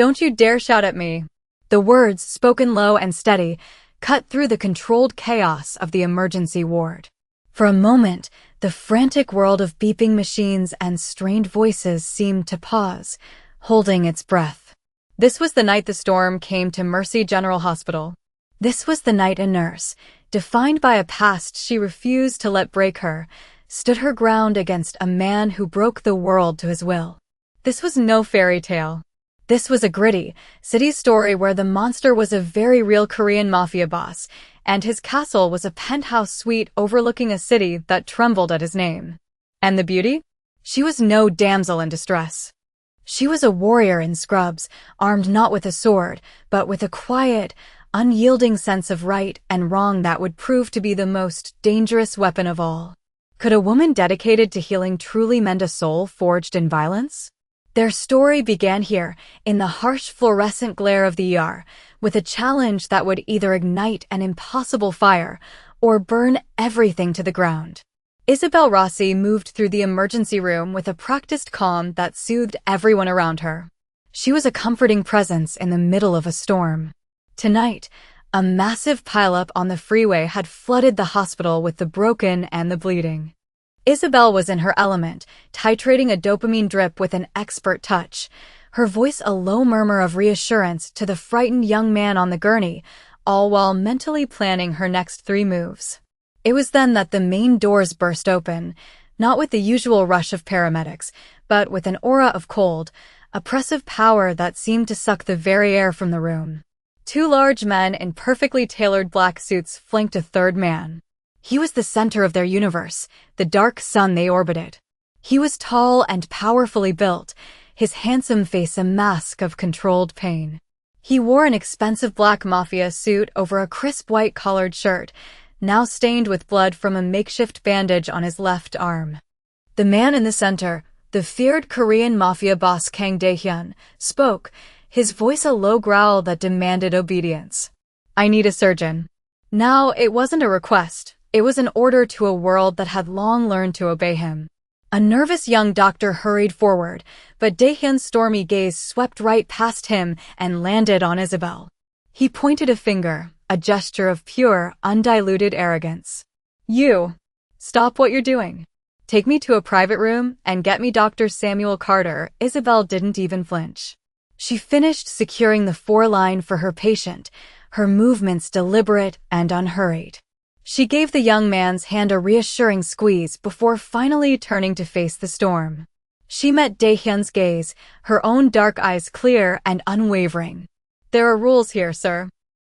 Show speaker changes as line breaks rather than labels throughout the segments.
Don't you dare shout at me. The words, spoken low and steady, cut through the controlled chaos of the emergency ward. For a moment, the frantic world of beeping machines and strained voices seemed to pause, holding its breath. This was the night the storm came to Mercy General Hospital. This was the night a nurse, defined by a past she refused to let break her, stood her ground against a man who broke the world to his will. This was no fairy tale. This was a gritty, city story where the monster was a very real Korean Mafia boss, and his castle was a penthouse suite overlooking a city that trembled at his name. And the beauty? She was no damsel in distress. She was a warrior in scrubs, armed not with a sword, but with a quiet, unyielding sense of right and wrong that would prove to be the most dangerous weapon of all. Could a woman dedicated to healing truly mend a soul forged in violence? Their story began here, in the harsh fluorescent glare of the ER, with a challenge that would either ignite an impossible fire or burn everything to the ground. Isabel Rossi moved through the emergency room with a practiced calm that soothed everyone around her. She was a comforting presence in the middle of a storm. Tonight, a massive pileup on the freeway had flooded the hospital with the broken and the bleeding. Isabel was in her element, titrating a dopamine drip with an expert touch, her voice a low murmur of reassurance to the frightened young man on the gurney, all while mentally planning her next 3 moves. It was then that the main doors burst open, not with the usual rush of paramedics, but with an aura of cold, oppressive power that seemed to suck the very air from the room. 2 large men in perfectly tailored black suits flanked a third man. He was the center of their universe, the dark sun they orbited. He was tall and powerfully built, his handsome face a mask of controlled pain. He wore an expensive black Mafia suit over a crisp white collared shirt, now stained with blood from a makeshift bandage on his left arm. The man in the center, the feared Korean Mafia boss Kang Dae-hyun, spoke, his voice a low growl that demanded obedience. "I need a surgeon." Now, it wasn't a request. It was an order to a world that had long learned to obey him. A nervous young doctor hurried forward, but Dae-hyun's stormy gaze swept right past him and landed on Isabel. He pointed a finger, a gesture of pure, undiluted arrogance. "You! Stop what you're doing. Take me to a private room and get me Dr. Samuel Carter." Isabel didn't even flinch. She finished securing the 4-line for her patient, her movements deliberate and unhurried. She gave the young man's hand a reassuring squeeze before finally turning to face the storm. She met Dae-hyun's gaze, her own dark eyes clear and unwavering. "There are rules here, sir.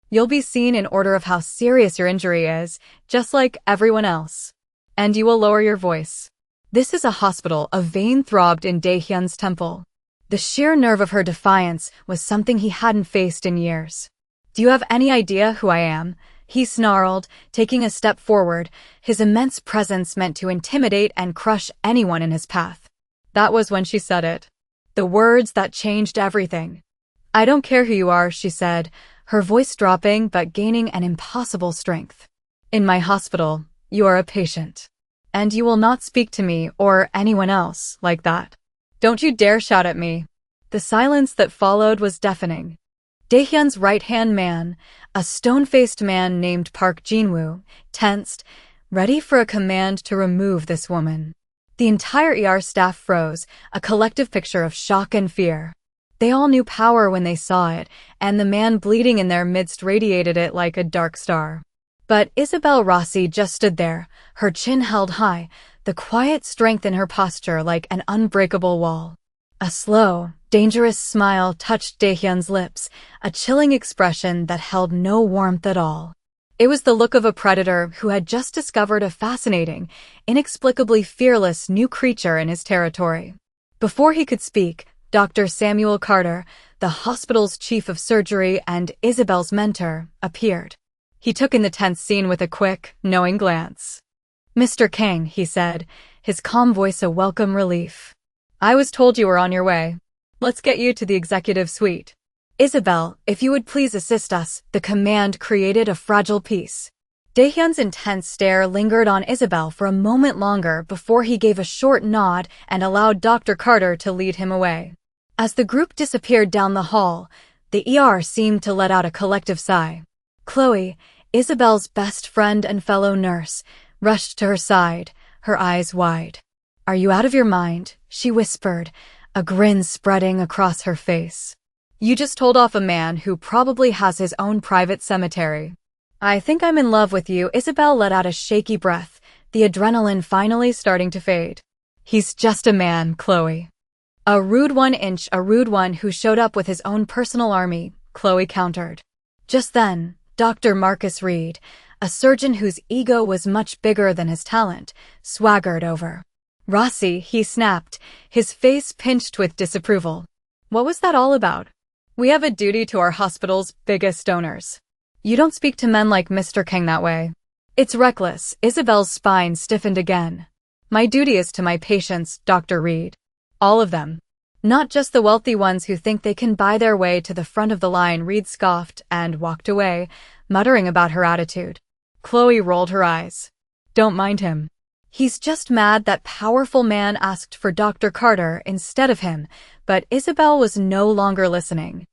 You'll be seen in order of how serious your injury is, just like everyone else. And you will lower your voice." This is a hospital, a vein throbbed in Dae-hyun's temple. The sheer nerve of her defiance was something he hadn't faced in years. "Do you have any idea who I am?" he snarled, taking a step forward, his immense presence meant to intimidate and crush anyone in his path. That was when she said it. The words that changed everything. "I don't care who you are," she said, her voice dropping but gaining an impossible strength. "In my hospital, you are a patient. And you will not speak to me or anyone else like that. Don't you dare shout at me." The silence that followed was deafening. Dae-hyun's right-hand man, a stone-faced man named Park Jin-woo, tensed, ready for a command to remove this woman. The entire ER staff froze, a collective picture of shock and fear. They all knew power when they saw it, and the man bleeding in their midst radiated it like a dark star. But Isabel Rossi just stood there, her chin held high, the quiet strength in her posture like an unbreakable wall. A slow, dangerous smile touched Dae-hyun's lips, a chilling expression that held no warmth at all. It was the look of a predator who had just discovered a fascinating, inexplicably fearless new creature in his territory. Before he could speak, Dr. Samuel Carter, the hospital's chief of surgery and Isabel's mentor, appeared. He took in the tense scene with a quick, knowing glance. "Mr. Kang," he said, his calm voice a welcome relief. "I was told you were on your way. Let's get you to the executive suite." "Isabel, if you would please assist us," the command created a fragile peace. Dae-hyun's intense stare lingered on Isabel for a moment longer before he gave a short nod and allowed Dr. Carter to lead him away. As the group disappeared down the hall, the ER seemed to let out a collective sigh. Chloe, Isabel's best friend and fellow nurse, rushed to her side, her eyes wide. "Are you out of your mind?" she whispered, a grin spreading across her face. "You just told off a man who probably has his own private cemetery." "I think I'm in love with you." Isabel let out a shaky breath, the adrenaline finally starting to fade. "He's just a man, Chloe." A rude one who showed up with his own personal army," Chloe countered. Just then, Dr. Marcus Reed, a surgeon whose ego was much bigger than his talent, swaggered over. "Rossi," he snapped, his face pinched with disapproval. "What was that all about?" "We have a duty to our hospital's biggest donors." "You don't speak to men like Mr. King that way." "It's reckless." Isabel's spine stiffened again. "My duty is to my patients, Dr. Reed. All of them. Not just the wealthy ones who think they can buy their way to the front of the line." Reed scoffed and walked away, muttering about her attitude. Chloe rolled her eyes. "Don't mind him. He's just mad that powerful man asked for Dr. Carter instead of him." But Isabel was no longer listening.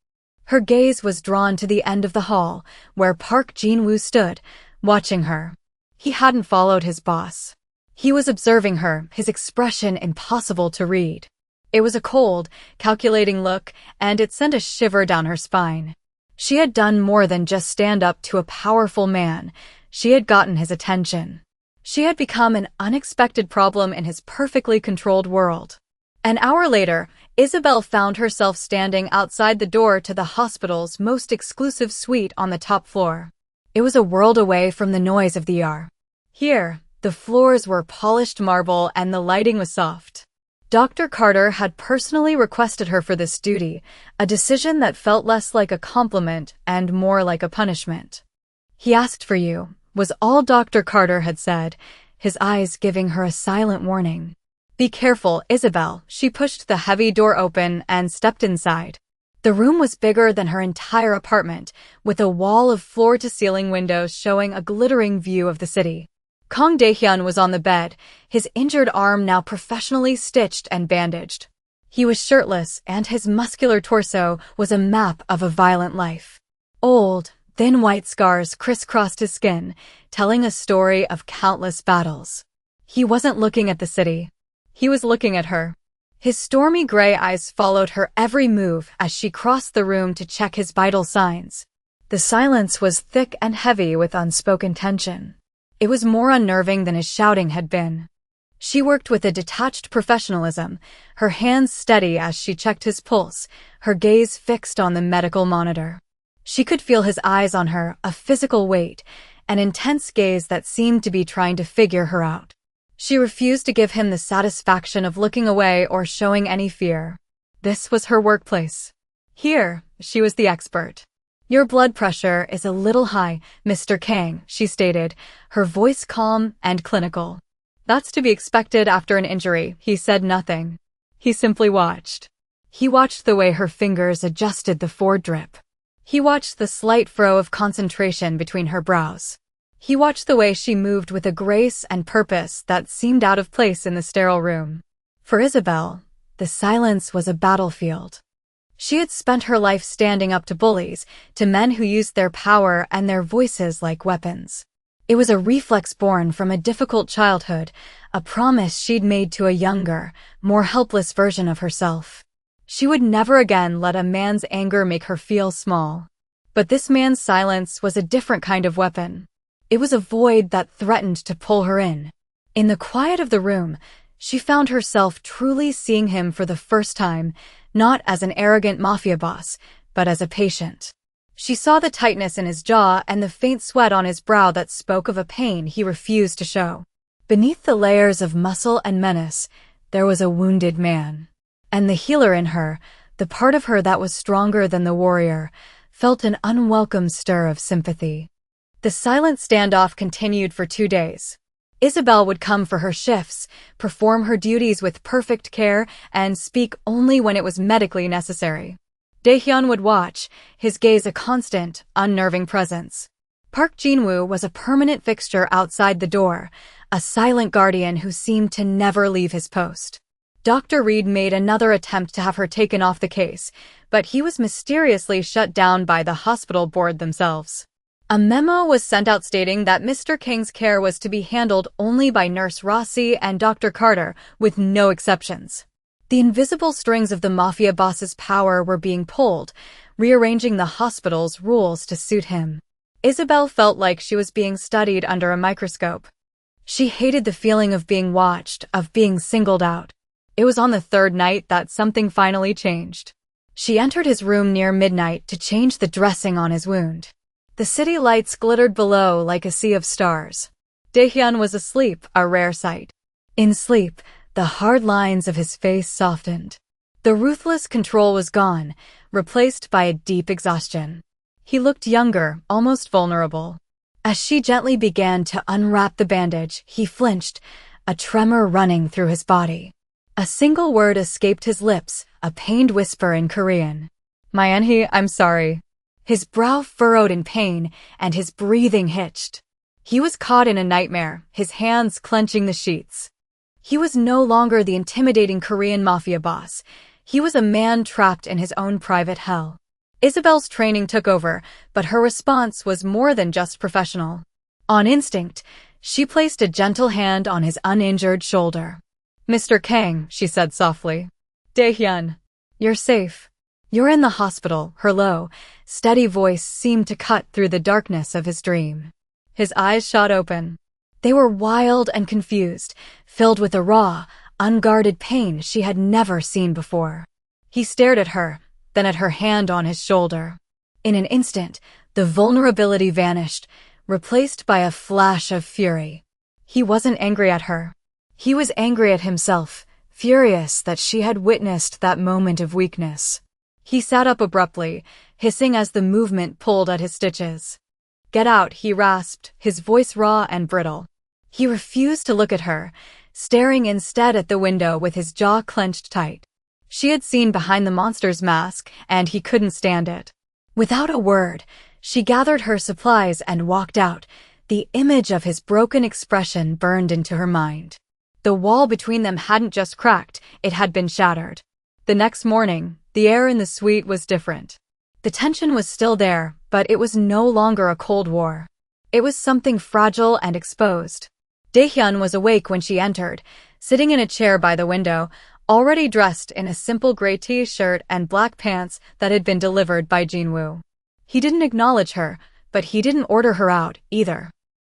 Her gaze was drawn to the end of the hall, where Park Jin-woo stood, watching her. He hadn't followed his boss. He was observing her, his expression impossible to read. It was a cold, calculating look, and it sent a shiver down her spine. She had done more than just stand up to a powerful man. She had gotten his attention. She had become an unexpected problem in his perfectly controlled world. An hour later, Isabel found herself standing outside the door to the hospital's most exclusive suite on the top floor. It was a world away from the noise of the ER. Here, the floors were polished marble and the lighting was soft. Dr. Carter had personally requested her for this duty, a decision that felt less like a compliment and more like a punishment. "He asked for you," was all Dr. Carter had said, his eyes giving her a silent warning. "Be careful, Isabel." She pushed the heavy door open and stepped inside. The room was bigger than her entire apartment, with a wall of floor-to-ceiling windows showing a glittering view of the city. Kang Dae-hyun was on the bed, his injured arm now professionally stitched and bandaged. He was shirtless, and his muscular torso was a map of a violent life. Old, thin white scars crisscrossed his skin, telling a story of countless battles. He wasn't looking at the city. He was looking at her. His stormy gray eyes followed her every move as she crossed the room to check his vital signs. The silence was thick and heavy with unspoken tension. It was more unnerving than his shouting had been. She worked with a detached professionalism, her hands steady as she checked his pulse, her gaze fixed on the medical monitor. She could feel his eyes on her, a physical weight, an intense gaze that seemed to be trying to figure her out. She refused to give him the satisfaction of looking away or showing any fear. This was her workplace. Here, she was the expert. "Your blood pressure is a little high, Mr. Kang," she stated, her voice calm and clinical. "That's to be expected after an injury." He said nothing. He simply watched. He watched the way her fingers adjusted the Ford drip. He watched the slight frown of concentration between her brows. He watched the way she moved with a grace and purpose that seemed out of place in the sterile room. For Isabel, the silence was a battlefield. She had spent her life standing up to bullies, to men who used their power and their voices like weapons. It was a reflex born from a difficult childhood, a promise she'd made to a younger, more helpless version of herself. She would never again let a man's anger make her feel small. But this man's silence was a different kind of weapon. It was a void that threatened to pull her in. In the quiet of the room, she found herself truly seeing him for the first time, not as an arrogant mafia boss, but as a patient. She saw the tightness in his jaw and the faint sweat on his brow that spoke of a pain he refused to show. Beneath the layers of muscle and menace, there was a wounded man. And the healer in her, the part of her that was stronger than the warrior, felt an unwelcome stir of sympathy. The silent standoff continued for 2 days. Isabel would come for her shifts, perform her duties with perfect care, and speak only when it was medically necessary. Dae-hyun would watch, his gaze a constant, unnerving presence. Park Jin-woo was a permanent fixture outside the door, a silent guardian who seemed to never leave his post. Dr. Reed made another attempt to have her taken off the case, but he was mysteriously shut down by the hospital board themselves. A memo was sent out stating that Mr. King's care was to be handled only by Nurse Rossi and Dr. Carter, with no exceptions. The invisible strings of the Mafia boss's power were being pulled, rearranging the hospital's rules to suit him. Isabel felt like she was being studied under a microscope. She hated the feeling of being watched, of being singled out. It was on the third night that something finally changed. She entered his room near midnight to change the dressing on his wound. The city lights glittered below like a sea of stars. Daehyun was asleep, a rare sight. In sleep, the hard lines of his face softened. The ruthless control was gone, replaced by a deep exhaustion. He looked younger, almost vulnerable. As she gently began to unwrap the bandage, he flinched, a tremor running through his body. A single word escaped his lips, a pained whisper in Korean. "Myeonhee, I'm sorry." His brow furrowed in pain, and his breathing hitched. He was caught in a nightmare, his hands clenching the sheets. He was no longer the intimidating Korean mafia boss. He was a man trapped in his own private hell. Isabel's training took over, but her response was more than just professional. On instinct, she placed a gentle hand on his uninjured shoulder. "Mr. Kang," she said softly. "Daehyun, you're safe. You're in the hospital." Her low, steady voice seemed to cut through the darkness of his dream. His eyes shot open. They were wild and confused, filled with a raw, unguarded pain she had never seen before. He stared at her, then at her hand on his shoulder. In an instant, the vulnerability vanished, replaced by a flash of fury. He wasn't angry at her. He was angry at himself, furious that she had witnessed that moment of weakness. He sat up abruptly, hissing as the movement pulled at his stitches. "Get out," he rasped, his voice raw and brittle. He refused to look at her, staring instead at the window with his jaw clenched tight. She had seen behind the monster's mask, and he couldn't stand it. Without a word, she gathered her supplies and walked out. The image of his broken expression burned into her mind. The wall between them hadn't just cracked, it had been shattered. The next morning, the air in the suite was different. The tension was still there, but it was no longer a Cold War. It was something fragile and exposed. Daehyun was awake when she entered, sitting in a chair by the window, already dressed in a simple gray t-shirt and black pants that had been delivered by Jinwoo. He didn't acknowledge her, but he didn't order her out, either.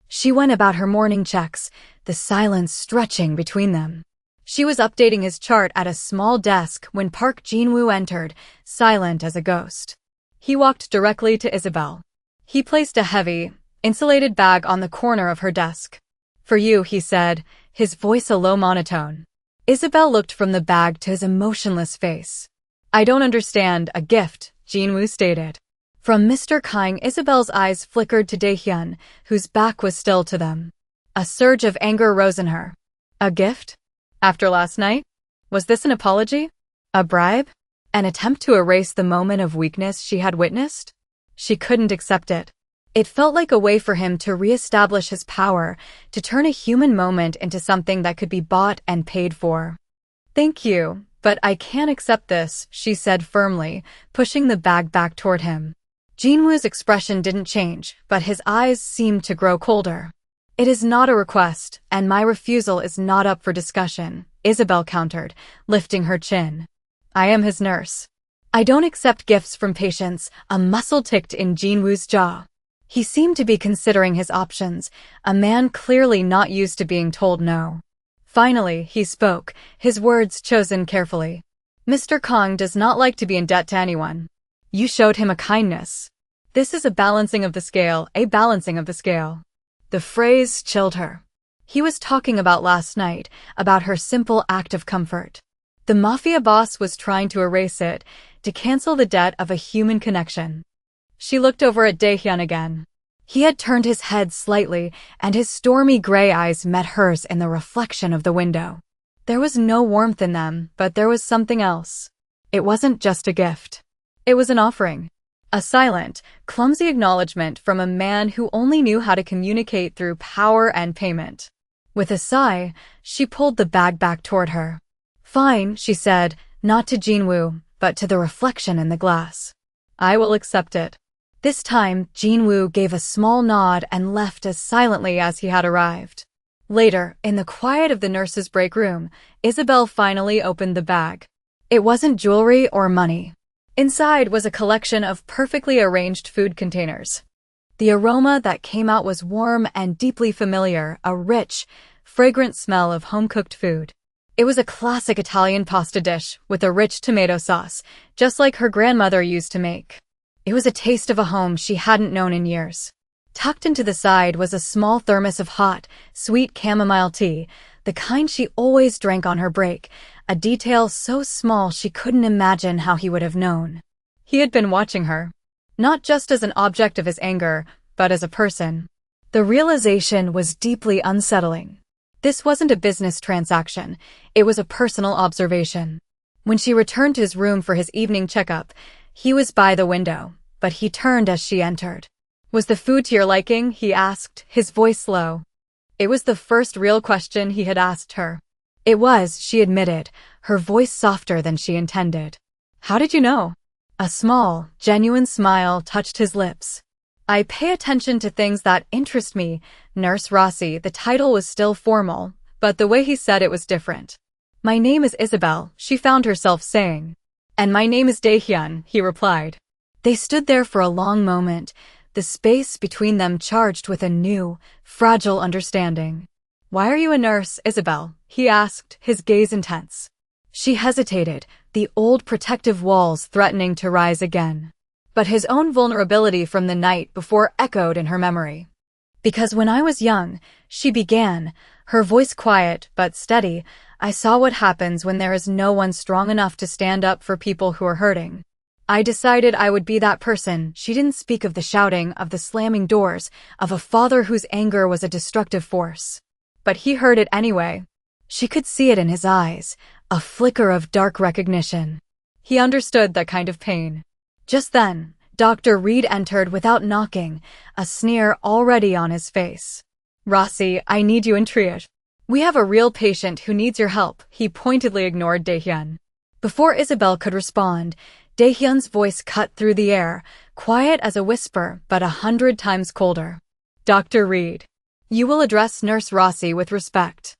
She went about her morning checks, the silence stretching between them. She was updating his chart at a small desk when Park Jinwoo entered, silent as a ghost. He walked directly to Isabel. He placed a heavy, insulated bag on the corner of her desk. "For you," he said, his voice a low monotone. Isabel looked from the bag to his emotionless face. "I don't understand, a gift," Jinwoo stated. From Mr. Kang, Isabel's eyes flickered to Daehyun, whose back was still to them. A surge of anger rose in her. A gift? After last night? Was this an apology? A bribe? An attempt to erase the moment of weakness she had witnessed? She couldn't accept it. It felt like a way for him to reestablish his power, to turn a human moment into something that could be bought and paid for. "Thank you, but I can't accept this," she said firmly, pushing the bag back toward him. Jinwoo's expression didn't change, but his eyes seemed to grow colder. "It is not a request, and my refusal is not up for discussion," Isabel countered, lifting her chin. "I am his nurse. I don't accept gifts from patients." A muscle ticked in Jinwoo's jaw. He seemed to be considering his options, a man clearly not used to being told no. Finally, he spoke, his words chosen carefully. "Mr. Kang does not like to be in debt to anyone. You showed him a kindness. This is a balancing of the scale, a balancing of the scale." The phrase chilled her. He was talking about last night, about her simple act of comfort. The mafia boss was trying to erase it, to cancel the debt of a human connection. She looked over at Daehyun again. He had turned his head slightly, and his stormy gray eyes met hers in the reflection of the window. There was no warmth in them, but there was something else. It wasn't just a gift. It was an offering. A silent, clumsy acknowledgement from a man who only knew how to communicate through power and payment. With a sigh, she pulled the bag back toward her. Fine, she said, not to Jinwoo, but to the reflection in the glass. I will accept it. This time, Jinwoo gave a small nod and left as silently as he had arrived. Later, in the quiet of the nurse's break room, Isabel finally opened the bag. It wasn't jewelry or money. Inside was a collection of perfectly arranged food containers. The aroma that came out was warm and deeply familiar, a rich, fragrant smell of home-cooked food. It was a classic Italian pasta dish with a rich tomato sauce, just like her grandmother used to make. It was a taste of a home she hadn't known in years. Tucked into the side was a small thermos of hot, sweet chamomile tea, the kind she always drank on her break, a detail so small she couldn't imagine how he would have known. He had been watching her, not just as an object of his anger, but as a person. The realization was deeply unsettling. This wasn't a business transaction, it was a personal observation. When she returned to his room for his evening checkup, he was by the window, but he turned as she entered. Was the food to your liking? He asked, his voice low. It was the first real question he had asked her. It was, she admitted, her voice softer than she intended. How did you know? A small, genuine smile touched his lips. I pay attention to things that interest me, Nurse Rossi. The title was still formal, but the way he said it was different. My name is Isabel, she found herself saying. And my name is Daehyun, he replied. They stood there for a long moment, the space between them charged with a new, fragile understanding. Why are you a nurse, Isabel? He asked, his gaze intense. She hesitated, the old protective walls threatening to rise again. But his own vulnerability from the night before echoed in her memory. Because when I was young, she began, her voice quiet but steady, I saw what happens when there is no one strong enough to stand up for people who are hurting. I decided I would be that person. She didn't speak of the shouting, of the slamming doors, of a father whose anger was a destructive force. But he heard it anyway. She could see it in his eyes, a flicker of dark recognition. He understood that kind of pain. Just then, Dr. Reed entered without knocking, a sneer already on his face. Rossi, I need you in triage. We have a real patient who needs your help. He pointedly ignored Daehyun. Before Isabel could respond, Daehyun's voice cut through the air, quiet as a whisper, but 100 times colder. Dr. Reed, you will address Nurse Rossi with respect.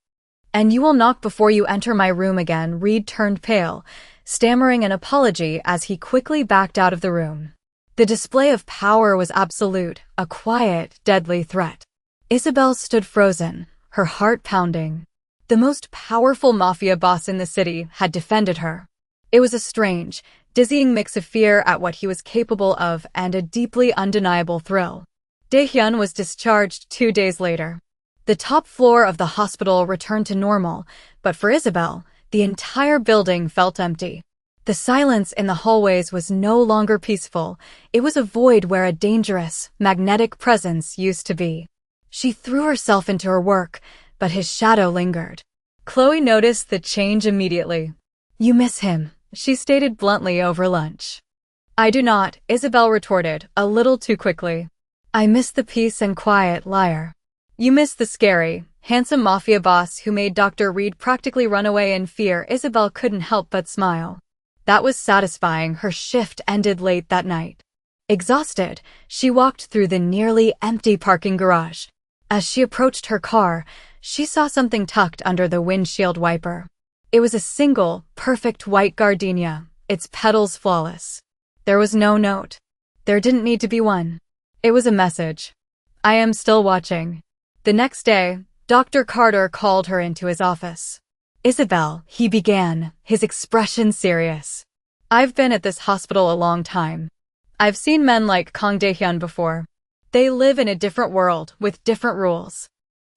And you will knock before you enter my room again. Reed turned pale, stammering an apology as he quickly backed out of the room. The display of power was absolute, a quiet, deadly threat. Isabel stood frozen, her heart pounding. The most powerful mafia boss in the city had defended her. It was a strange, dizzying mix of fear at what he was capable of and a deeply undeniable thrill. Daehyun was discharged 2 days later. The top floor of the hospital returned to normal, but for Isabel, the entire building felt empty. The silence in the hallways was no longer peaceful. It was a void where a dangerous, magnetic presence used to be. She threw herself into her work, but his shadow lingered. Chloe noticed the change immediately. You miss him, she stated bluntly over lunch. I do not, Isabel retorted, a little too quickly. I miss the peace and quiet, liar. You miss the scary, handsome mafia boss who made Dr. Reed practically run away in fear. Isabel couldn't help but smile. That was satisfying. Her shift ended late that night. Exhausted, she walked through the nearly empty parking garage. As she approached her car, she saw something tucked under the windshield wiper. It was a single, perfect white gardenia, its petals flawless. There was no note. There didn't need to be one. It was a message. I am still watching. The next day, Dr. Carter called her into his office. Isabel, he began, his expression serious. I've been at this hospital a long time. I've seen men like Kang Daehyun before. They live in a different world with different rules.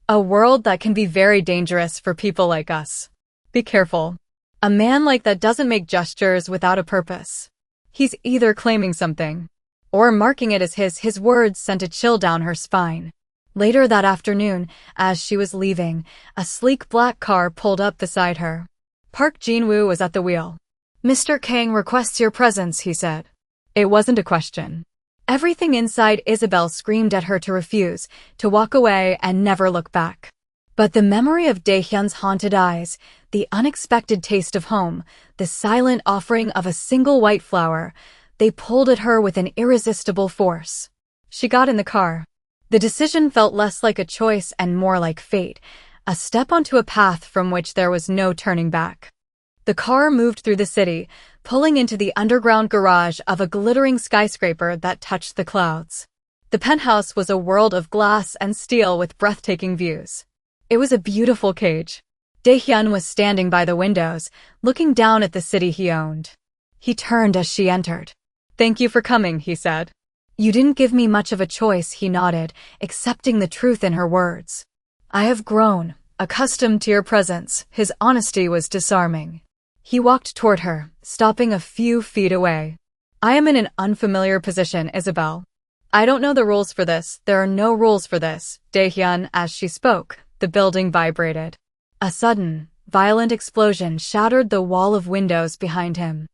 A world that can be very dangerous for people like us. Be careful. A man like that doesn't make gestures without a purpose. He's either claiming something or marking it as his. His words sent a chill down her spine. Later that afternoon, as she was leaving, a sleek black car pulled up beside her. Park Jin-woo was at the wheel. Mr. Kang requests your presence, he said. It wasn't a question. Everything inside Isabel screamed at her to refuse, to walk away and never look back. But the memory of Daehyun's haunted eyes, the unexpected taste of home, the silent offering of a single white flower, they pulled at her with an irresistible force. She got in the car. The decision felt less like a choice and more like fate, a step onto a path from which there was no turning back. The car moved through the city, pulling into the underground garage of a glittering skyscraper that touched the clouds. The penthouse was a world of glass and steel with breathtaking views. It was a beautiful cage. Daehyun was standing by the windows, looking down at the city he owned. He turned as she entered. "Thank you for coming," he said. "You didn't give me much of a choice," he nodded, accepting the truth in her words. "I have grown, accustomed to your presence." His honesty was disarming. He walked toward her, stopping a few feet away. "I am in an unfamiliar position, Isabel. I don't know the rules for this." "There are no rules for this, Daehyun." As she spoke, the building vibrated. A sudden, violent explosion shattered the wall of windows behind him.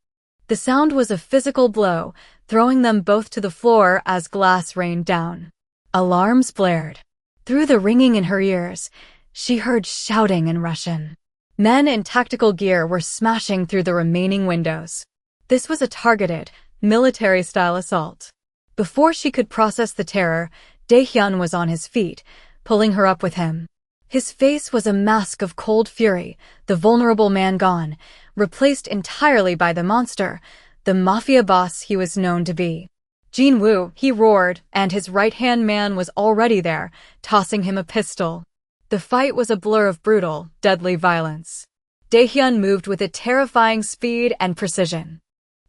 The sound was a physical blow, throwing them both to the floor as glass rained down. Alarms blared. Through the ringing in her ears, she heard shouting in Russian. Men in tactical gear were smashing through the remaining windows. This was a targeted, military-style assault. Before she could process the terror, Daehyun was on his feet, pulling her up with him. His face was a mask of cold fury, the vulnerable man gone, replaced entirely by the monster, the Mafia boss he was known to be. "Jin-woo," he roared, and his right-hand man was already there, tossing him a pistol. The fight was a blur of brutal, deadly violence. Daehyun moved with a terrifying speed and precision.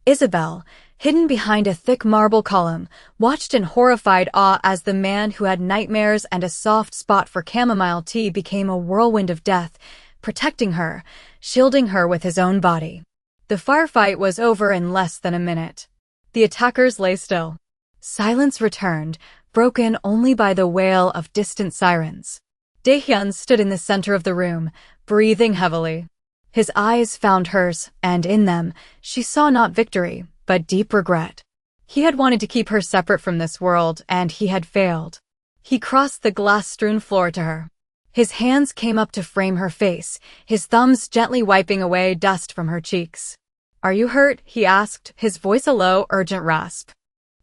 Isabel, hidden behind a thick marble column, watched in horrified awe as the man who had nightmares and a soft spot for chamomile tea became a whirlwind of death, protecting her, shielding her with his own body. The firefight was over in less than a minute. The attackers lay still. Silence returned, broken only by the wail of distant sirens. Daehyun stood in the center of the room, breathing heavily. His eyes found hers, and in them, she saw not victory, but deep regret. He had wanted to keep her separate from this world, and he had failed. He crossed the glass-strewn floor to her. His hands came up to frame her face, his thumbs gently wiping away dust from her cheeks. "Are you hurt?" he asked, his voice a low, urgent rasp.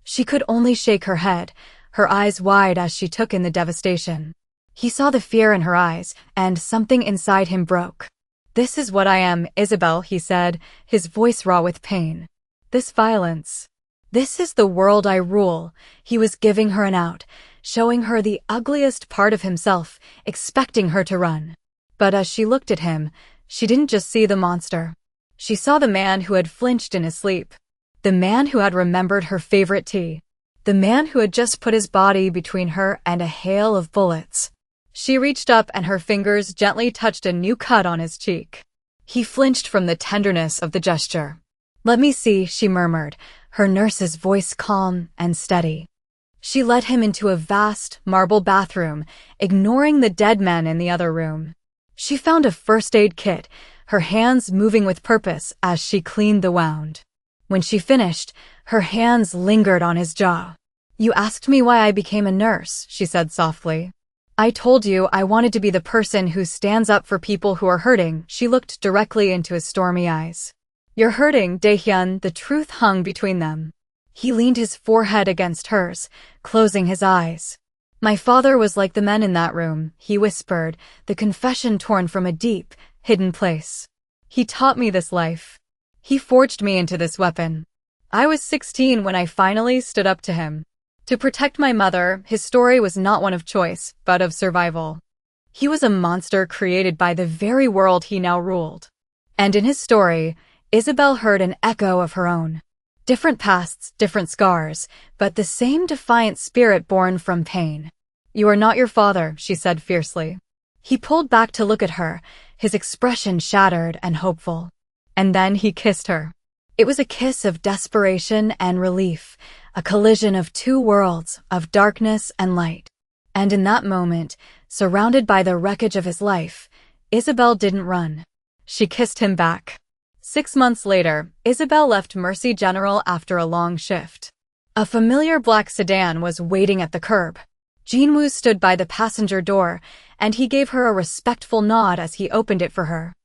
She could only shake her head, her eyes wide as she took in the devastation. He saw the fear in her eyes, and something inside him broke. "This is what I am, Isabel," he said, his voice raw with pain. "This violence. This is the world I rule." He was giving her an out, showing her the ugliest part of himself, expecting her to run. But as she looked at him, she didn't just see the monster. She saw the man who had flinched in his sleep. The man who had remembered her favorite tea. The man who had just put his body between her and a hail of bullets. She reached up and her fingers gently touched a new cut on his cheek. He flinched from the tenderness of the gesture. "Let me see," she murmured, her nurse's voice calm and steady. She led him into a vast, marble bathroom, ignoring the dead men in the other room. She found a first aid kit, her hands moving with purpose as she cleaned the wound. When she finished, her hands lingered on his jaw. "You asked me why I became a nurse," she said softly. "I told you I wanted to be the person who stands up for people who are hurting." She looked directly into his stormy eyes. "You're hurting, Daehyun." The truth hung between them. He leaned his forehead against hers, closing his eyes. "My father was like the men in that room," he whispered, the confession torn from a deep, hidden place. "He taught me this life. He forged me into this weapon. I was 16 when I finally stood up to him. To protect my mother." His story was not one of choice, but of survival. He was a monster created by the very world he now ruled. And in his story, Isabel heard an echo of her own. Different pasts, different scars, but the same defiant spirit born from pain. "You are not your father," she said fiercely. He pulled back to look at her, his expression shattered and hopeful. And then he kissed her. It was a kiss of desperation and relief, a collision of two worlds, of darkness and light. And in that moment, surrounded by the wreckage of his life, Isabel didn't run. She kissed him back. 6 months later, Isabel left Mercy General after a long shift. A familiar black sedan was waiting at the curb. Jinwoo stood by the passenger door, and he gave her a respectful nod as he opened it for her.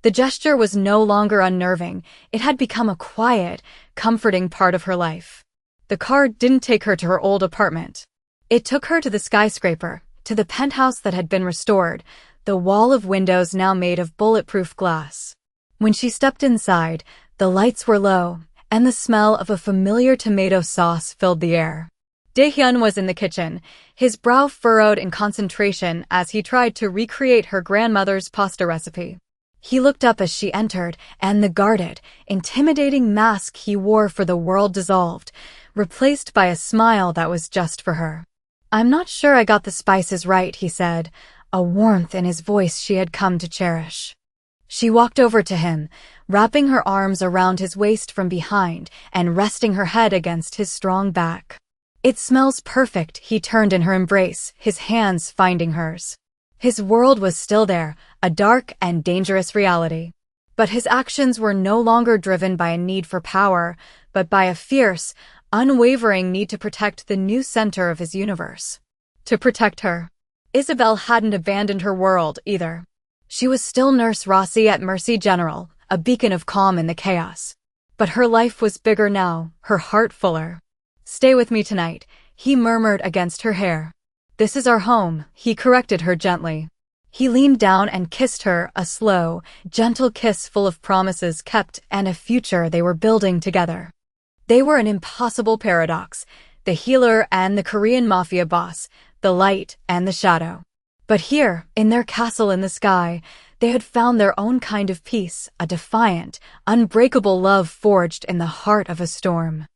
The gesture was no longer unnerving, it had become a quiet, comforting part of her life. The car didn't take her to her old apartment. It took her to the skyscraper, to the penthouse that had been restored, the wall of windows now made of bulletproof glass. When she stepped inside, the lights were low, and the smell of a familiar tomato sauce filled the air. Dae-hyun was in the kitchen, his brow furrowed in concentration as he tried to recreate her grandmother's pasta recipe. He looked up as she entered, and the guarded, intimidating mask he wore for the world dissolved, replaced by a smile that was just for her. "I'm not sure I got the spices right," he said, a warmth in his voice she had come to cherish. She walked over to him, wrapping her arms around his waist from behind and resting her head against his strong back. "It smells perfect," he turned in her embrace, his hands finding hers. His world was still there, a dark and dangerous reality. But his actions were no longer driven by a need for power, but by a fierce, unwavering need to protect the new center of his universe. To protect her. Isabel hadn't abandoned her world, either. She was still Nurse Rossi at Mercy General, a beacon of calm in the chaos. But her life was bigger now, her heart fuller. "Stay with me tonight," he murmured against her hair. "This is our home," he corrected her gently. He leaned down and kissed her, a slow, gentle kiss full of promises kept and a future they were building together. They were an impossible paradox, the healer and the Korean Mafia boss, the light and the shadow. But here, in their castle in the sky, they had found their own kind of peace, a defiant, unbreakable love forged in the heart of a storm.